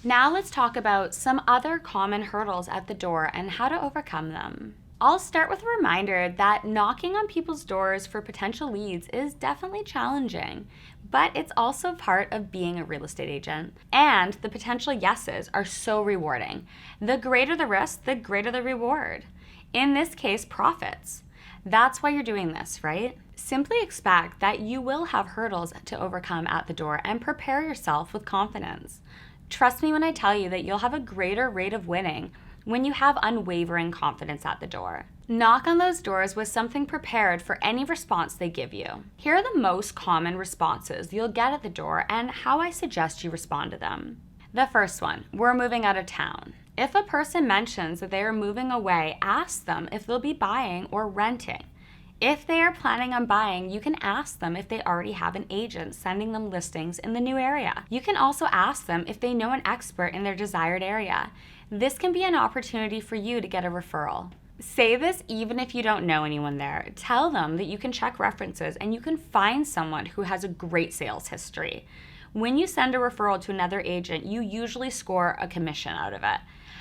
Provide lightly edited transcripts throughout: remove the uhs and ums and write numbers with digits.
Now let's talk about some other common hurdles at the door and how to overcome them. I'll start with a reminder that knocking on people's doors for potential leads is definitely challenging, but it's also part of being a real estate agent. And the potential yeses are so rewarding. The greater the risk, the greater the reward. In this case, profits. That's why you're doing this, right? Simply expect that you will have hurdles to overcome at the door and prepare yourself with confidence. Trust me when I tell you that you'll have a greater rate of winning when you have unwavering confidence at the door. Knock on those doors with something prepared for any response they give you. Here are the most common responses you'll get at the door and how I suggest you respond to them. The first one, we're moving out of town. If a person mentions that they are moving away, ask them if they'll be buying or renting. If they are planning on buying, you can ask them if they already have an agent sending them listings in the new area. You can also ask them if they know an expert in their desired area. This can be an opportunity for you to get a referral. Say this even if you don't know anyone there. Tell them that you can check references and you can find someone who has a great sales history. When you send a referral to another agent, you usually score a commission out of it.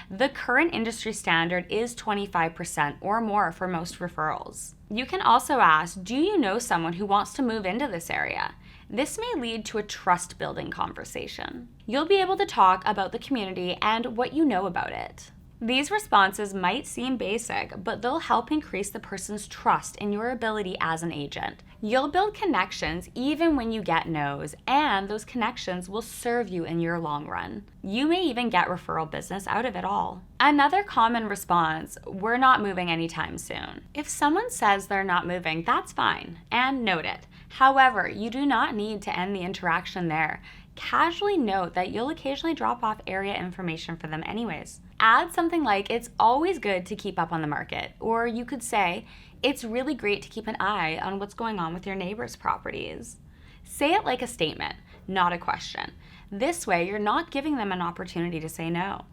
The current industry standard is 25% or more for most referrals. You can also ask, do you know someone who wants to move into this area? This may lead to a trust-building conversation. You'll be able to talk about the community and what you know about it. These responses might seem basic, but they'll help increase the person's trust in your ability as an agent. You'll build connections even when you get no's, and those connections will serve you in your long run. You may even get referral business out of it all. Another common response, we're not moving anytime soon. If someone says they're not moving, that's fine, and note it. However, you do not need to end the interaction there. Casually note that you'll occasionally drop off area information for them anyways. Add something like, it's always good to keep up on the market. Or you could say, it's really great to keep an eye on what's going on with your neighbors' properties. Say it like a statement, not a question. This way, you're not giving them an opportunity to say no.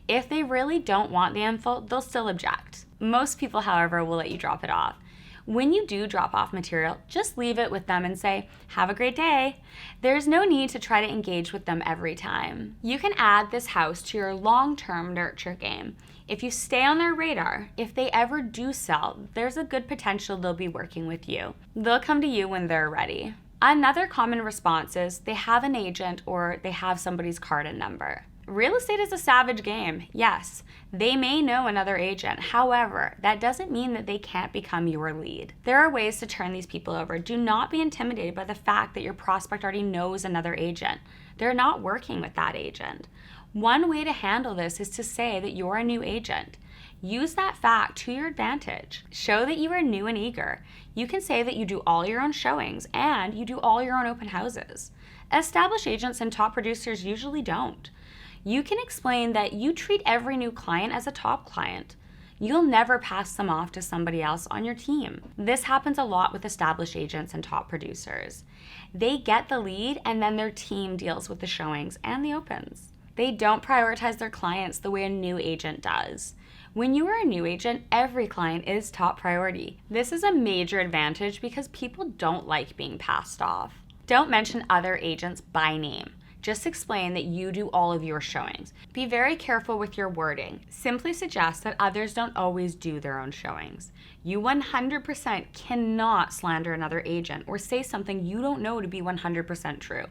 If they really don't want the info, they'll still object. Most people, however, will let you drop it off. When you do drop off material, just leave it with them and say, have a great day. There's no need to try to engage with them every time. You can add this house to your long-term nurture game. If you stay on their radar, if they ever do sell, there's a good potential they'll be working with you. They'll come to you when they're ready. Another common response is they have an agent or they have somebody's card and number. Real estate is a savage game. Yes, they may know another agent. However, that doesn't mean that they can't become your lead. There are ways to turn these people over. Do not be intimidated by the fact that your prospect already knows another agent. They're not working with that agent. One way to handle this is to say that you're a new agent. Use that fact to your advantage. Show that you are new and eager. You can say that you do all your own showings and you do all your own open houses. Established agents and top producers usually don't. You can explain that you treat every new client as a top client. You'll never pass them off to somebody else on your team. This happens a lot with established agents and top producers. They get the lead and then their team deals with the showings and the opens. They don't prioritize their clients the way a new agent does. When you are a new agent, every client is top priority. This is a major advantage because people don't like being passed off. Don't mention other agents by name. Just explain that you do all of your showings. Be very careful with your wording. Simply suggest that others don't always do their own showings. You 100% cannot slander another agent or say something you don't know to be 100% true.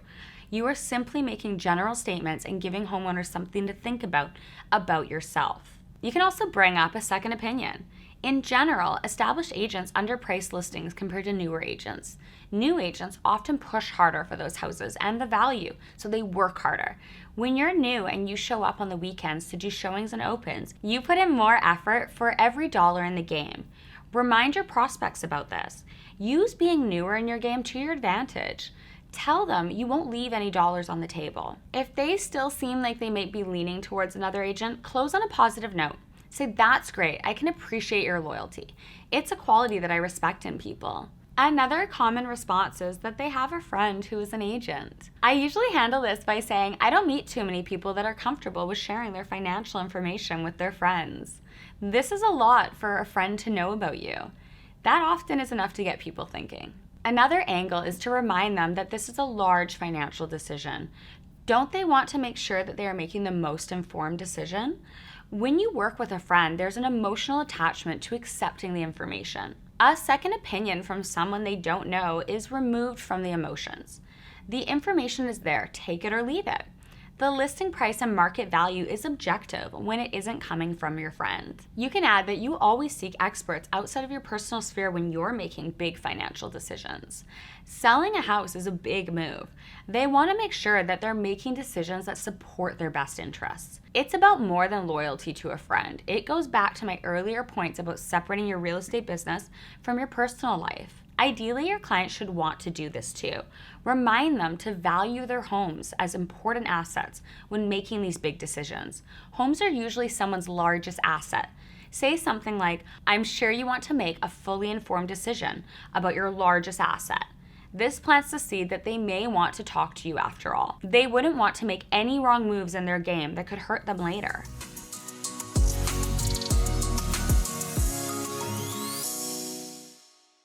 You are simply making general statements and giving homeowners something to think about yourself. You can also bring up a second opinion. In general, established agents underprice listings compared to newer agents. New agents often push harder for those houses and the value, so they work harder. When you're new and you show up on the weekends to do showings and opens, you put in more effort for every dollar in the game. Remind your prospects about this. Use being newer in your game to your advantage. Tell them you won't leave any dollars on the table. If they still seem like they might be leaning towards another agent, close on a positive note. Say, that's great, I can appreciate your loyalty. It's a quality that I respect in people. Another common response is that they have a friend who is an agent. I usually handle this by saying, I don't meet too many people that are comfortable with sharing their financial information with their friends. This is a lot for a friend to know about you. That often is enough to get people thinking. Another angle is to remind them that this is a large financial decision. Don't they want to make sure that they are making the most informed decision? When you work with a friend, there's an emotional attachment to accepting the information. A second opinion from someone they don't know is removed from the emotions. The information is there, take it or leave it. The listing price and market value is objective when it isn't coming from your friend. You can add that you always seek experts outside of your personal sphere when you're making big financial decisions. Selling a house is a big move. They want to make sure that they're making decisions that support their best interests. It's about more than loyalty to a friend. It goes back to my earlier points about separating your real estate business from your personal life. Ideally, your client should want to do this too. Remind them to value their homes as important assets when making these big decisions. Homes are usually someone's largest asset. Say something like, I'm sure you want to make a fully informed decision about your largest asset. This plants the seed that they may want to talk to you after all. They wouldn't want to make any wrong moves in their game that could hurt them later.